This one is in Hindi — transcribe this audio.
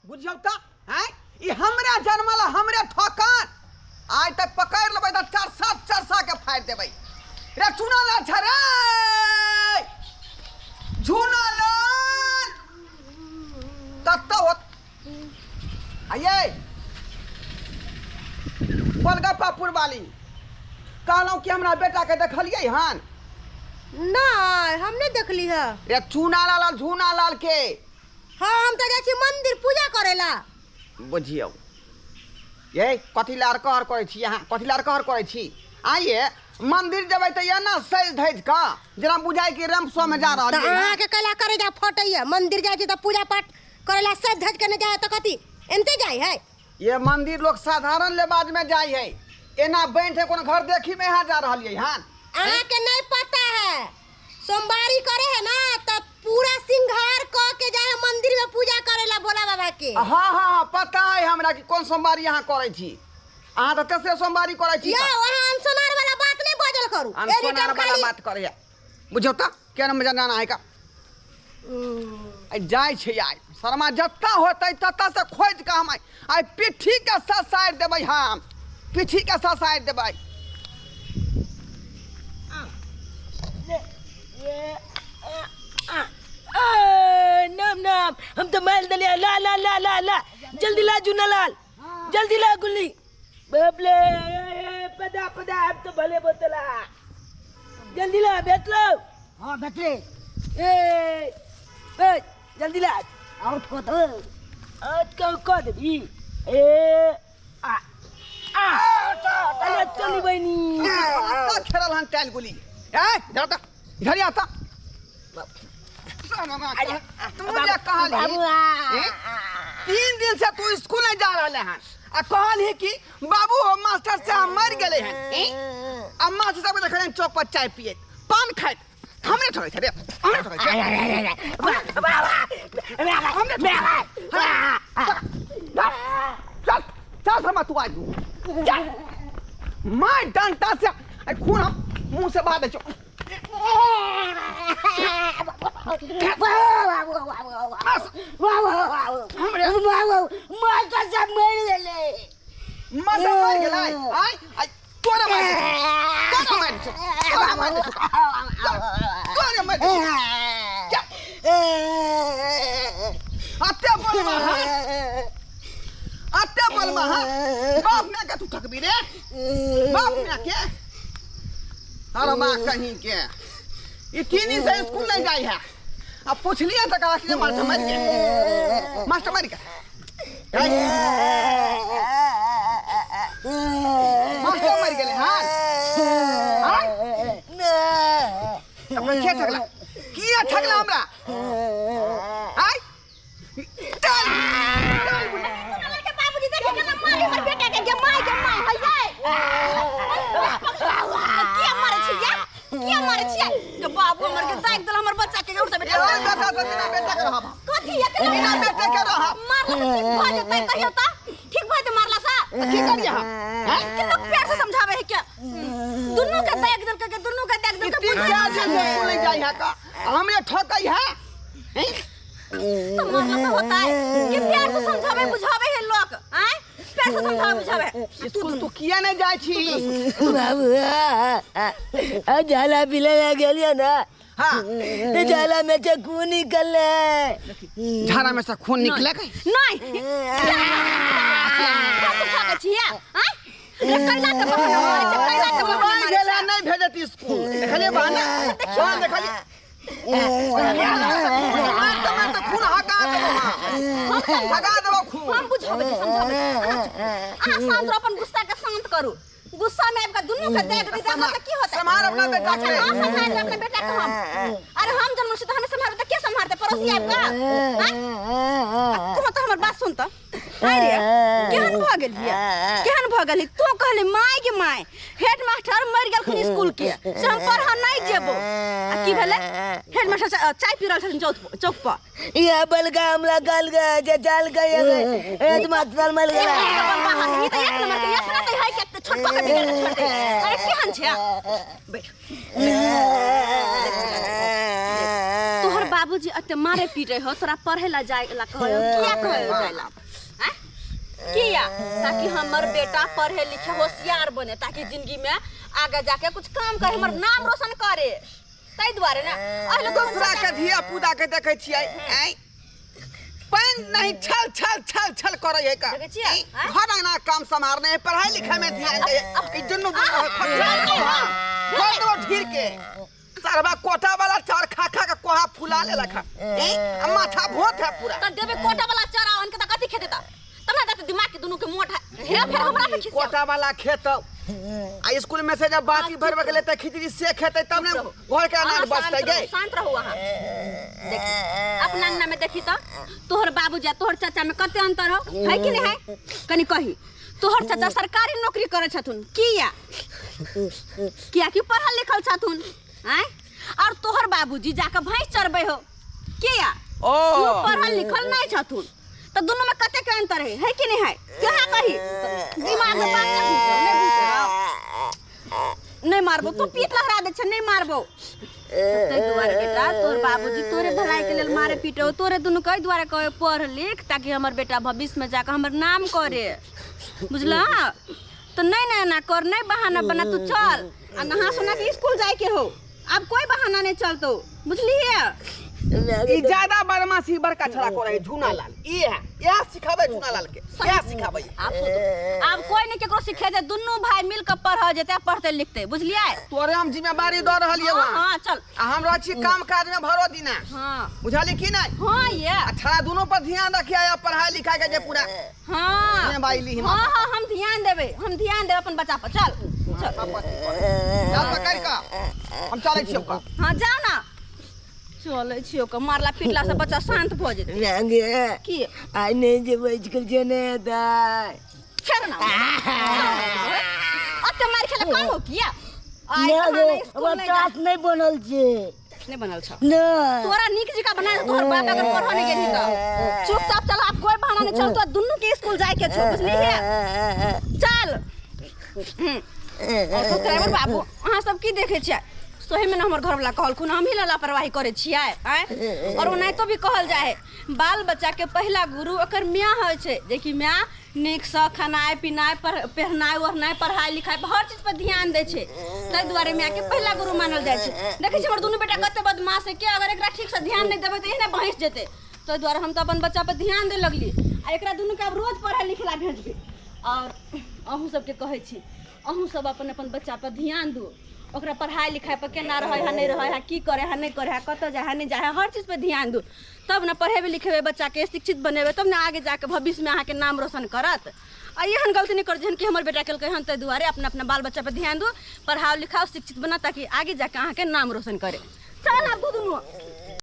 बुझियो त हैं ई हमरा जन्मला हमरे ठोकान आज तक पकड़ लेबै त चरसा के फाड़ देबै रे चुना ला छरे झुना लाल तत्ता होत आये गोलगप्पा पुरवाली कहलौं कि हमरा बेटा के देखलियै हन नहीं हम नहीं देखली है रे चुना लाल झुना लाल के हाँ हम तो जाई छी मंदिर पूजा करेला बुझियो ये कथी लार कहर करे छी यहाँ कथी लार कहर करे छी आइए मंदिर जबै त या ना सज धज का जरा बुझाई कि रमसो में जा रहल है हां के कला करे जा फटैया मंदिर जाई छी त पूजा पाठ करेला सज धज के न जाए त कथी एनते जाई है ये मंदिर लोग साधारण लेबाज में जाई है एना बैठे कोनो घर देखी में यहाँ जा रहल है हां आहा के नहीं पता है सोमवारी करे है ना त पूरा सिंगार क के जाए मंदिर में पूजा करेला भोला बाबा के हां हां पता है हमरा कि कौन सोमवारी यहाँ करे छी अहाँ त तेसरे सोमवारी करे छी या वहां अनसोनार वाला बात नहीं बजल करू अनसोनार वाला बात करे बुझो त केना में जाना है का जाय छै आइ शर्मा जत्ता होतै तत्ता से खोज के हम आइ पिट्ठी के साथ साइड देबै हम पिट्ठी के साथ साइड देबै नाम नाम हम तो माल दलिया ला ला ला ला ला जल्दी ला जूना लाल जल्दी ला गुल्ली बबले पदा पदा अब तो भले बोतला जल्दी ला बैठ लो हां बैठे ए जल्दी ला आउट को तो को दे ए आ आ अरे चली बहनी तो खेलल हन टाइल गुली ए जाता इधर आता तुझे कहल 3 दिन से तू स्कूल नहीं जा रहले हन आ कहल है कि बाबू मास्टर साहब मर गेले हन अब मास्टर साहब देखले चौक पर चाय पिए पान खाए हमरे ठोकै छ रे हमरे ठोकै छ चल चल शर्मा तू आज चल मार डंटा से खून मुंह से बाहर दे बाप में क्या तू थकबी रे बाप में क्या अरे माँ कहीं के ये 3 दिन से स्कूल नहीं जाई है अब पूछ लिया तो कहा कि मास्टर मर गया मास्टर मर गया मास्टर मर गए हाँ अपना क्या ठगला किया ठगला हमरा आय चल बाबूजी देखे के ना मारे हमर बेटा के जमाई है जाए क्या मारे छिया क्या मारे छिया के बाबू हमर के दाग दल हमर बच्चा के उठते बेटा बेटा से बिना बेटा के रहब कथी है के बिना बेटा के रहब मारला ठीक भ जतै कहियो त ठीक भ जतै मारला सा की करिया हैं के लोग प्यार से समझावे है क्या दोनों के दाग दल के दोनों के दाग दल के क्या से स्कूल नहीं जाई है का हमने ठकई है हैं तो मारला तो होता है ये प्यार से समझावे बुझावे है लोग हैं प्यार से समझावे बुझावे तू किया नहीं जाई छी बाबू आ जाला पिले गेलिया ना हां तो जाला में से खून निकले झाड़ा में से खून निकले नहीं तू ठगे छिया हैं रे कैला के बहाना मारे छै कैला के बहाना मारे गेला नहीं भेजत स्कूल देखले बहाना हां देखली तो खून हगा देबो खून हम बुझावे समझावे आ शांत रहो अपन गुस्सा के शांत करू गुस्सा में आपका दोनों का देख दे तो की होता है संभाल अपना बेटा के हां संभाल अपने बेटा को हम अरे हम जन्म से तो हमें संभाल तो क्या संभालते पड़ोसी आपका तुम तो हमर बात सुन तो अरे केहन भ गेलिए केहन भ गेली तू कहले माय के माय हेडमास्टर मर गेल खन स्कूल के से हम पढ़ा नहीं जेबो आ की भेले हेडमास्टर चाय पी रहल छन चौक पर ये बलगाम लगल गए जे जल गए हेडमास्टर मर गए ये तो एक नंबर के यातना तो है के छोट पकड़ के छोड़ दे अरे केहन छै बैठ तोहर बाबूजी अते मारे पीटे हो तोरा पढ़े ला जाए ला कहो किया कहे जाएला हैं किया ताकि हमर बेटा पढ़े लिखे होशियार बने ताकि जिंदगी में आगे जाके कुछ काम करे हमर नाम रोशन करे तै द्वारे ना अहले दूसरा के धिया पुता के देखे छियै पैन नहीं छल छल छल छल करे है का देखे छियै घर आना काम संभालने है पढ़ाई लिखाई में ध्यान दे ई जन्नो खर्चा ढीर के सरबा कोटा वाला चार खा खा के कोहा फुला ले रखा माथा भोत है पूरा त देबे कोटा वाला चारा उनके त कथि खेते त तमरा त दिमाग के दोनों के मोट है फिर हमरा पे खिसिया कोटा वाला खेत आ स्कूल में से जब बाती भरबे गेले त खिचड़ी से खेते तब ने घर के अनाज बचते गए शांत रहो वहां देखी अपना अंगना में देखी तो तोहर बाबूजी तोहर चाचा में कते अंतर हो है कि नहीं है कनी कही तोहर चाचा सरकारी नौकरी करे छथुन किया कि पढ़ल लिखल छथुन हैं और तोहर बाबूजी जाके भैंस चरबे हो किया तू पढ़ल लिखल नहीं छथुन तो दोनों में कते के अंतर है कि नहीं है क्या कही दिमाग में बात नहीं मारबो तू पीठ लहरा दे छ नहीं मारबो तै दुआरे बेटा तोर बाबूजी तोरे भलाई के लेल मारे पीटो तोरे दुनु कई दुआरे कहे पढ़ लिख ताकि हमर बेटा भविष्य में जाकर हमर नाम करे बुझला तो नहीं ना कर नहीं बहाना बना तू चल आ नहा सोना के स्कूल जाए के हो अब कोई बहाना नहीं चलतो बुझलिए ई ज्यादा बदमाशी बड़का छड़ा करे झूना लाल ई है यह सिखाबे झूना लाल के यह सिखाबे अब कोई नहीं केकरो सिखे दे दुनु भाई मिल के पढ़ जेते पढ़ते लिखते बुझलिए तोरे हम जिम्मेदारी द रहलिए वहां हां चल हम रह छी काम काज में भरो दिना हां बुझाली कि नहीं हां ये अच्छा दोनों पर ध्यान रखिया या पढ़ाई लिखाई के जे पूरा हां जिम्मेदारी हां हां हम ध्यान देबे अपन बच्चा पर चल पकड़ का हम चले छी ओका हां जाओ ना चले छी ओका मारला पीटला से बच्चा शांत भ जेते नांगे की आई नहीं जे बजकल जने दाई छोड़ ना अते मार खेला काम हो किया आई नांगे अब टास नहीं बनल छे नहीं बनल छ ना तोरा निक जिका बना तोहर बाप अगर पढ़ा नहीं गेली त चुपचाप चल आप कोई बहाना नहीं चल तो दुनु के स्कूल जाए के छ बुझली है चल और सब्सक्राइबर बाबू अहाँ सब की देखे छियै सोहे में हमर घर वाला कहल खुन हम ही लापरवाही करे छियै और ओना तो भी कहल जाए बाल बच्चा के पहला गुरु ओकर मां होय छै जेकि मां नीक से खानाय पिनाय पहनाय ओढ़नाय पढ़ाई लिखाई पर हर चीज पर ध्यान दे छै तै दुआरे मां के पहला गुरु मानल जाय छै देखै छी हमर दुनु बेटा कते बदमाश है के अगर एकरा ठीक से ध्यान नहीं देबै त एहने भैंस जेते तै दुआरे हम त अपन बच्चा पर ध्यान दे लगली आ एकरा दुनु के अब रोज पढ़ाई लिखला भेजबे और अहू सब के कहै छी अहू सब अपन अपन बच्चा पर ध्यान दो ओकरा पढ़ाई लिखाई पर केना रहे है नहीं रहे है की करे है नहीं करे है कत जाए है नहीं जाए हर चीज पे ध्यान दो तब ना पढ़ेबे लिखेबे बच्चा के शिक्षित बनेबे तब ना आगे जाके भविष्य में अहाँ के नाम रोशन करत आ एहन गलती नहीं कर जहन कि हमर बेटा केलकै हन तै दुआरे अपना अपना बाल बच्चा पर ध्यान दो पढ़ाओ लिखाओ शिक्षित बना ताकि आगे जाके अहाँ के नाम रोशन करे चल आप दुनु